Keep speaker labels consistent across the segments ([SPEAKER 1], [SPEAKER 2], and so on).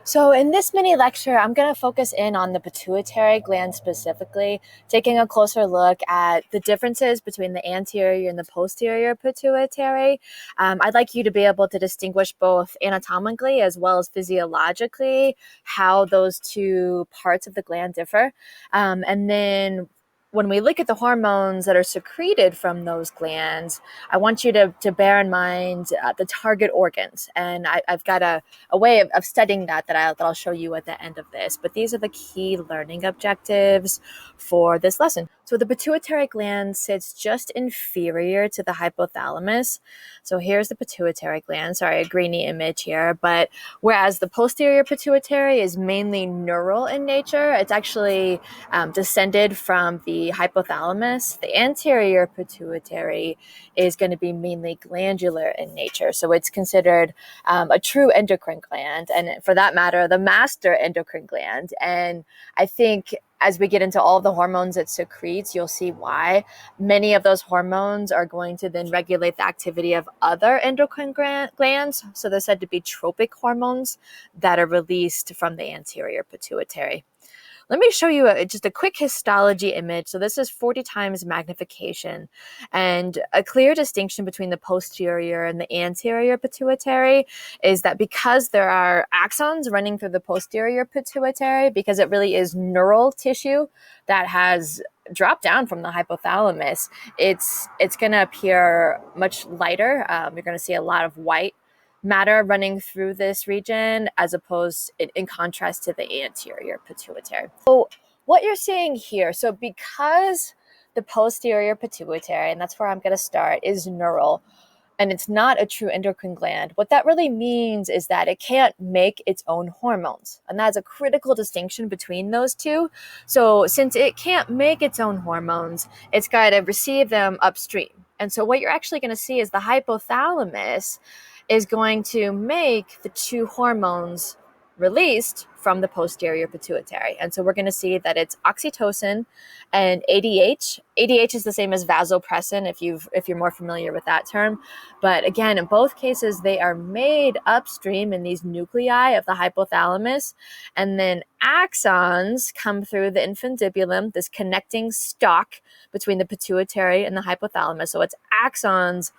[SPEAKER 1] So in this mini lecture, I'm going to focus in on the pituitary gland specifically, taking a closer look at the differences between the anterior and the posterior pituitary. I'd like you to be able to distinguish both anatomically as well as physiologically how those two parts of the gland differ. And then when we look at the hormones that are secreted from those glands, I want you to bear in mind the target organs. And I've got a way of studying that I'll show you at the end of this. But these are the key learning objectives for this lesson. So the pituitary gland sits just inferior to the hypothalamus. So here's the pituitary gland. Sorry, a grainy image here. But whereas the posterior pituitary is mainly neural in nature, it's actually descended from the hypothalamus. The anterior pituitary is going to be mainly glandular in nature. So it's considered a true endocrine gland, and for that matter, the master endocrine gland. And I think as we get into all the hormones it secretes, you'll see why many of those hormones are going to then regulate the activity of other endocrine glands. So they're said to be tropic hormones that are released from the anterior pituitary. Let me show you just a quick histology image. So this is 40 times magnification, and a clear distinction between the posterior and the anterior pituitary is that because there are axons running through the posterior pituitary, because it really is neural tissue that has dropped down from the hypothalamus, it's going to appear much lighter. You're going to see a lot of white matter running through this region as opposed in contrast to the anterior pituitary. So what you're seeing here, so because the posterior pituitary, and that's where I'm going to start, is neural, and it's not a true endocrine gland, what that really means is that it can't make its own hormones. And that's a critical distinction between those two. So since it can't make its own hormones, it's got to receive them upstream. And so what you're actually going to see is the hypothalamus is going to make the two hormones released from the posterior pituitary. And so we're going to see that it's oxytocin and ADH. ADH is the same as vasopressin if you're more familiar with that term. But again, in both cases, they are made upstream in these nuclei of the hypothalamus. And then axons come through the infundibulum, this connecting stalk between the pituitary and the hypothalamus. So it's axons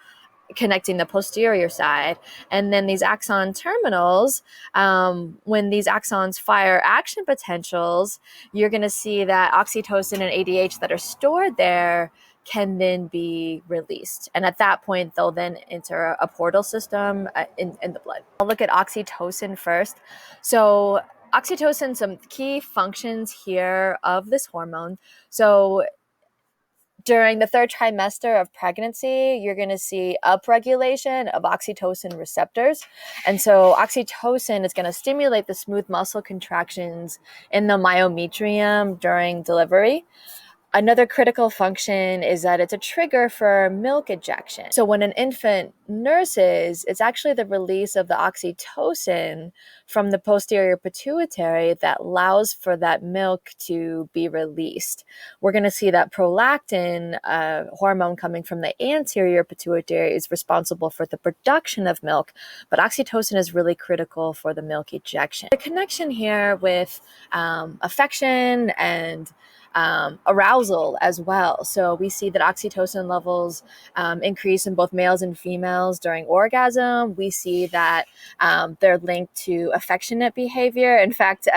[SPEAKER 1] connecting the posterior side. And then these axon terminals, when these axons fire action potentials, you're going to see that oxytocin and ADH that are stored there can then be released. And at that point, they'll then enter a portal system in the blood. I'll look at oxytocin first. So oxytocin, some key functions here of this hormone. So during the third trimester of pregnancy, you're going to see upregulation of oxytocin receptors. And so oxytocin is going to stimulate the smooth muscle contractions in the myometrium during delivery. Another critical function is that it's a trigger for milk ejection. So when an infant nurses, it's actually the release of the oxytocin from the posterior pituitary that allows for that milk to be released. We're going to see that prolactin hormone coming from the anterior pituitary is responsible for the production of milk, but oxytocin is really critical for the milk ejection. The connection here with affection and arousal as well. So we see that oxytocin levels increase in both males and females during orgasm. We see that they're linked to affectionate behavior. In fact,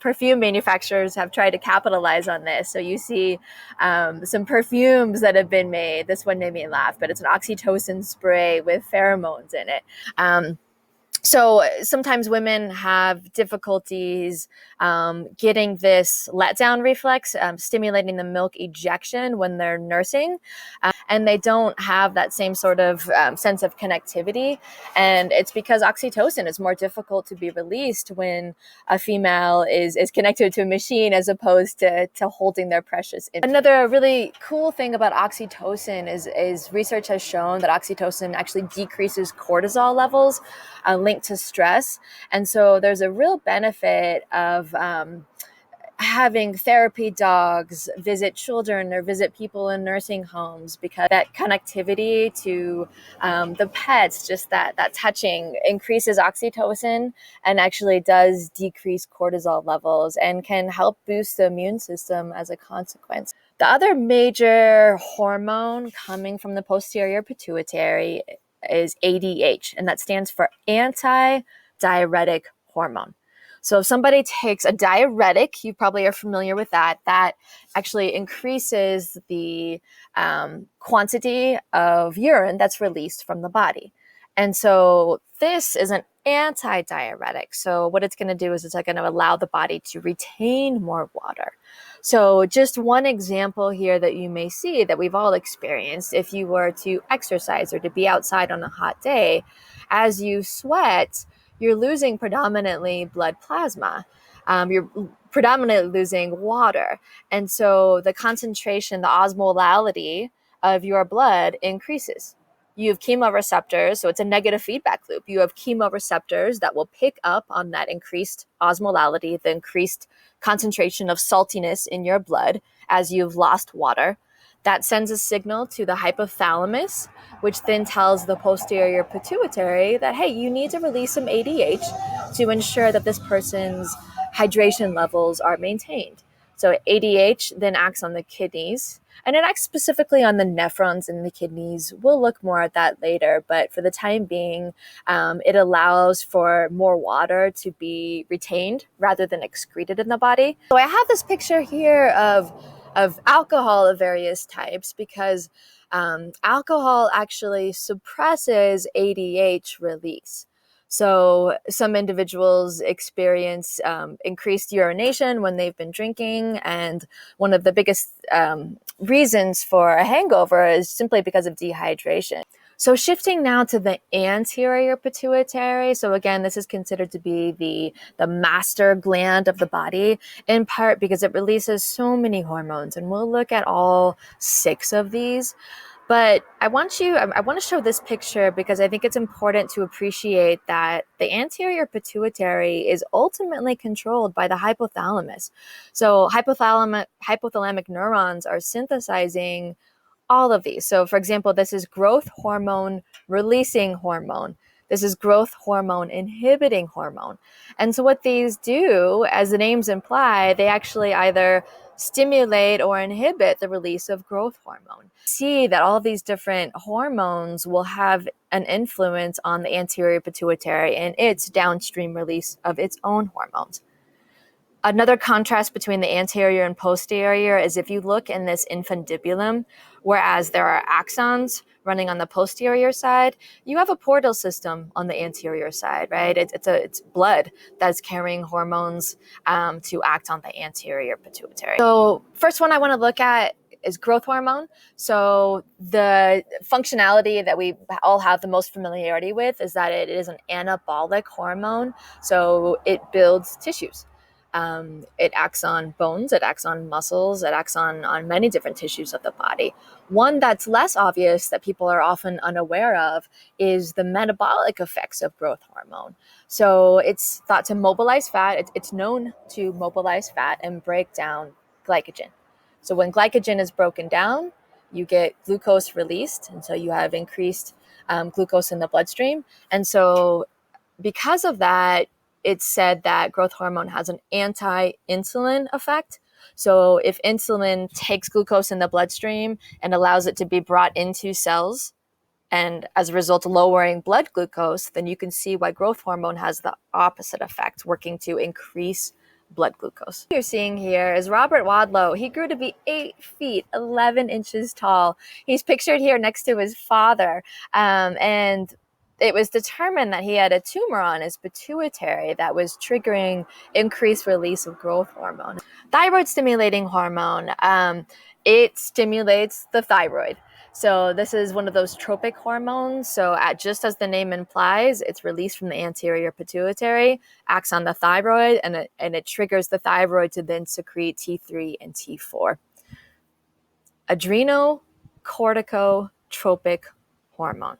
[SPEAKER 1] perfume manufacturers have tried to capitalize on this. So you see some perfumes that have been made. This one made me laugh, but it's an oxytocin spray with pheromones in it. So sometimes women have difficulties getting this letdown reflex, stimulating the milk ejection when they're nursing, and they don't have that same sort of sense of connectivity. And it's because oxytocin is more difficult to be released when a female is connected to a machine as opposed to holding their precious infant. Another really cool thing about oxytocin is research has shown that oxytocin actually decreases cortisol levels linked to stress. And so there's a real benefit of having therapy dogs visit children or visit people in nursing homes, because that connectivity to the pets, just that touching, increases oxytocin and actually does decrease cortisol levels and can help boost the immune system as a consequence. The other major hormone coming from the posterior pituitary is ADH, and that stands for anti-diuretic hormone. So if somebody takes a diuretic, you probably are familiar with that, that actually increases the quantity of urine that's released from the body. And so this is an anti-diuretic. So what it's going to do is it's going to allow the body to retain more water. So just one example here that you may see that we've all experienced, if you were to exercise or to be outside on a hot day, as you sweat, you're losing predominantly blood plasma. You're predominantly losing water. And so the concentration, the osmolality of your blood increases. You have chemoreceptors, so it's a negative feedback loop. You have chemoreceptors that will pick up on that increased osmolality, the increased concentration of saltiness in your blood as you've lost water. That sends a signal to the hypothalamus, which then tells the posterior pituitary that, hey, you need to release some ADH to ensure that this person's hydration levels are maintained. So ADH then acts on the kidneys, and it acts specifically on the nephrons in the kidneys. We'll look more at that later, but for the time being, it allows for more water to be retained rather than excreted in the body. So I have this picture here of alcohol of various types, because alcohol actually suppresses ADH release. So some individuals experience increased urination when they've been drinking, and one of the biggest reasons for a hangover is simply because of dehydration. So shifting now to the anterior pituitary. So again, this is considered to be the master gland of the body, in part because it releases so many hormones, and we'll look at all 6 of these. But I want to show this picture because I think it's important to appreciate that the anterior pituitary is ultimately controlled by the hypothalamus. So hypothalamic neurons are synthesizing all of these. So for example, this is growth hormone releasing hormone. This is growth hormone inhibiting hormone. And so what these do, as the names imply, they actually either stimulate or inhibit the release of growth hormone. See that all of these different hormones will have an influence on the anterior pituitary and its downstream release of its own hormones. Another contrast between the anterior and posterior is if you look in this infundibulum, whereas there are axons running on the posterior side, you have a portal system on the anterior side, right? It's blood that's carrying hormones to act on the anterior pituitary. So first one I want to look at is growth hormone. So the functionality that we all have the most familiarity with is that it is an anabolic hormone. So it builds tissues. It acts on bones, it acts on muscles, it acts on many different tissues of the body. One that's less obvious that people are often unaware of is the metabolic effects of growth hormone. So it's thought to mobilize fat. It's known to mobilize fat and break down glycogen. So when glycogen is broken down, you get glucose released, and so you have increased glucose in the bloodstream. And so because of that, it's said that growth hormone has an anti-insulin effect. So if insulin takes glucose in the bloodstream and allows it to be brought into cells, and as a result lowering blood glucose, then you can see why growth hormone has the opposite effect, working to increase blood glucose. What you're seeing here is Robert Wadlow. He grew to be 8 feet, 11 inches tall. He's pictured here next to his father. And it was determined that he had a tumor on his pituitary that was triggering increased release of growth hormone. Thyroid stimulating hormone, it stimulates the thyroid. So this is one of those tropic hormones. So just as the name implies, it's released from the anterior pituitary, acts on the thyroid, and it triggers the thyroid to then secrete T3 and T4. Adrenocorticotropic hormone.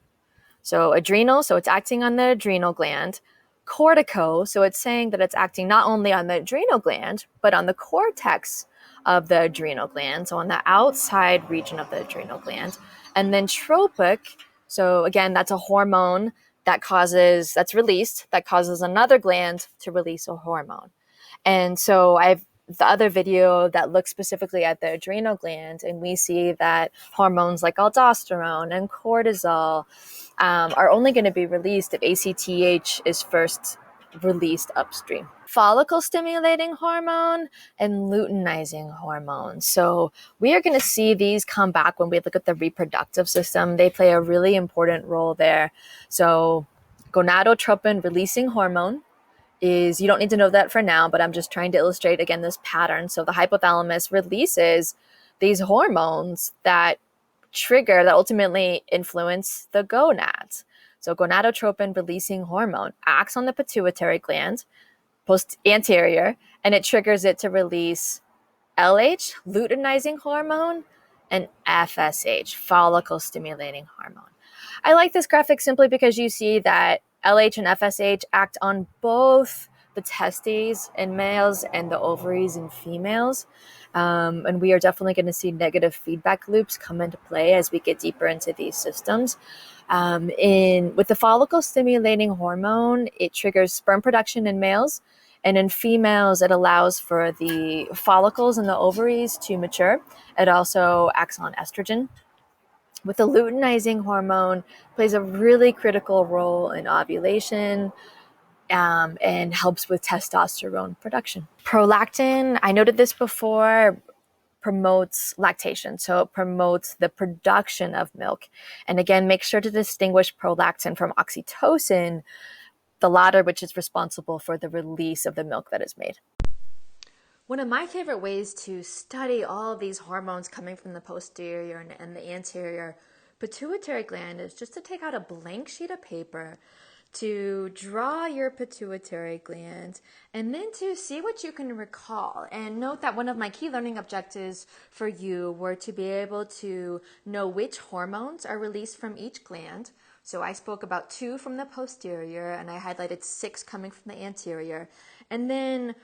[SPEAKER 1] So adrenal, so it's acting on the adrenal gland. cortico, so it's saying that it's acting not only on the adrenal gland, but on the cortex of the adrenal gland, so on the outside region of the adrenal gland. And then tropic, so again, that's a hormone that's released, that causes another gland to release a hormone. And so I've the other video that looks specifically at the adrenal gland, and we see that hormones like aldosterone and cortisol are only going to be released if ACTH is first released upstream. Follicle stimulating hormone and luteinizing hormone. So we are going to see these come back when we look at the reproductive system. They play a really important role there. So gonadotropin releasing hormone is, you don't need to know that for now, but I'm just trying to illustrate again this pattern. So the hypothalamus releases these hormones that ultimately influence the gonads. So gonadotropin releasing hormone acts on the pituitary gland, anterior, and it triggers it to release LH, luteinizing hormone, and FSH, follicle stimulating hormone. I like this graphic simply because you see that LH and FSH act on both the testes in males and the ovaries in females. And we are definitely going to see negative feedback loops come into play as we get deeper into these systems. With the follicle stimulating hormone, it triggers sperm production in males. And in females, it allows for the follicles in the ovaries to mature. It also acts on estrogen. With the luteinizing hormone, plays a really critical role in ovulation and helps with testosterone production. Prolactin, I noted this before, promotes lactation. So it promotes the production of milk. And again, make sure to distinguish prolactin from oxytocin, the latter which is responsible for the release of the milk that is made. One of my favorite ways to study all of these hormones coming from the posterior and the anterior pituitary gland is just to take out a blank sheet of paper, to draw your pituitary gland, and then to see what you can recall. And note that one of my key learning objectives for you were to be able to know which hormones are released from each gland. So I spoke about 2 from the posterior, and I highlighted 6 coming from the anterior. And then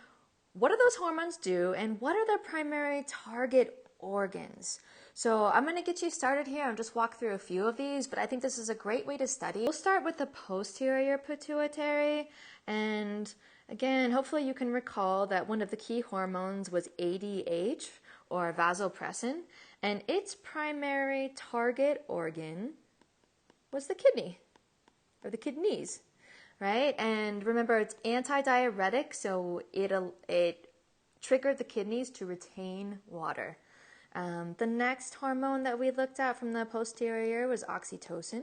[SPEAKER 1] what do those hormones do, and what are their primary target organs? So I'm going to get you started here and just walk through a few of these, but I think this is a great way to study. We'll start with the posterior pituitary, and again, hopefully you can recall that one of the key hormones was ADH, or vasopressin, and its primary target organ was the kidney, or the kidneys. Right? And remember, it's antidiuretic, so it triggered the kidneys to retain water. The next hormone that we looked at from the posterior was oxytocin.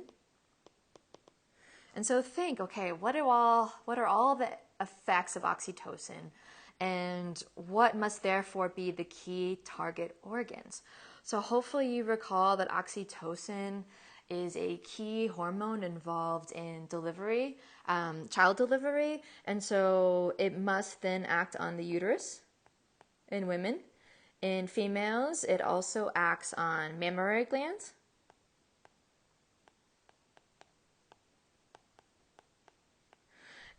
[SPEAKER 1] And so think, okay, what are all the effects of oxytocin? And what must therefore be the key target organs? So hopefully you recall that oxytocin is a key hormone involved in delivery, child delivery, and so it must then act on the uterus in women. In females, it also acts on mammary glands.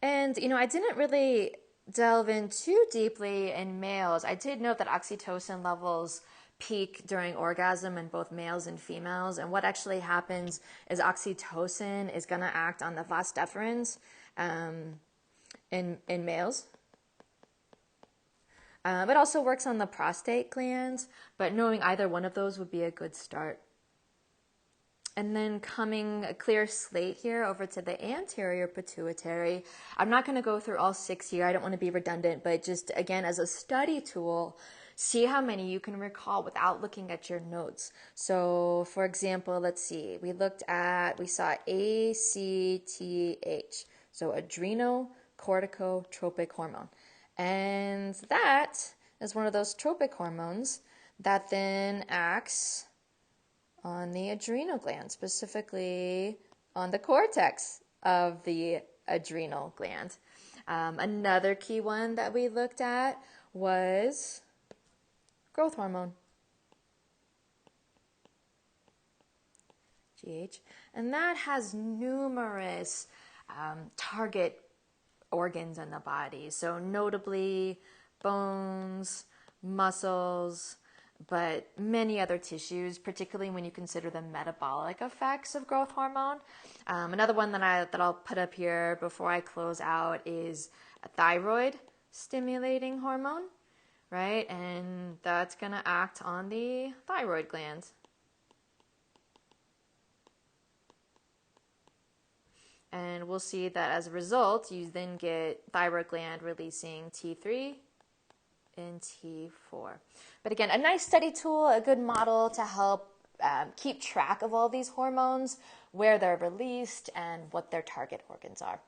[SPEAKER 1] And, I didn't really delve in too deeply in males. I did note that oxytocin levels peak during orgasm in both males and females. And what actually happens is oxytocin is going to act on the vas deferens in males. It also works on the prostate glands, but knowing either one of those would be a good start. And then coming a clear slate here over to the anterior pituitary. I'm not going to go through all 6 here. I don't want to be redundant, but just again, as a study tool, see how many you can recall without looking at your notes. So for example, let's see, we saw ACTH, so adrenocorticotropic hormone. And that is one of those tropic hormones that then acts on the adrenal gland, specifically on the cortex of the adrenal gland. Another key one that we looked at was growth hormone, GH, and that has numerous target organs in the body. So notably bones, muscles, but many other tissues, particularly when you consider the metabolic effects of growth hormone. Another one that I'll put up here before I close out is a thyroid stimulating hormone, right? And that's going to act on the thyroid glands. And we'll see that as a result, you then get thyroid gland releasing T3 and T4. But again, a nice study tool, a good model to help keep track of all these hormones, where they're released, and what their target organs are.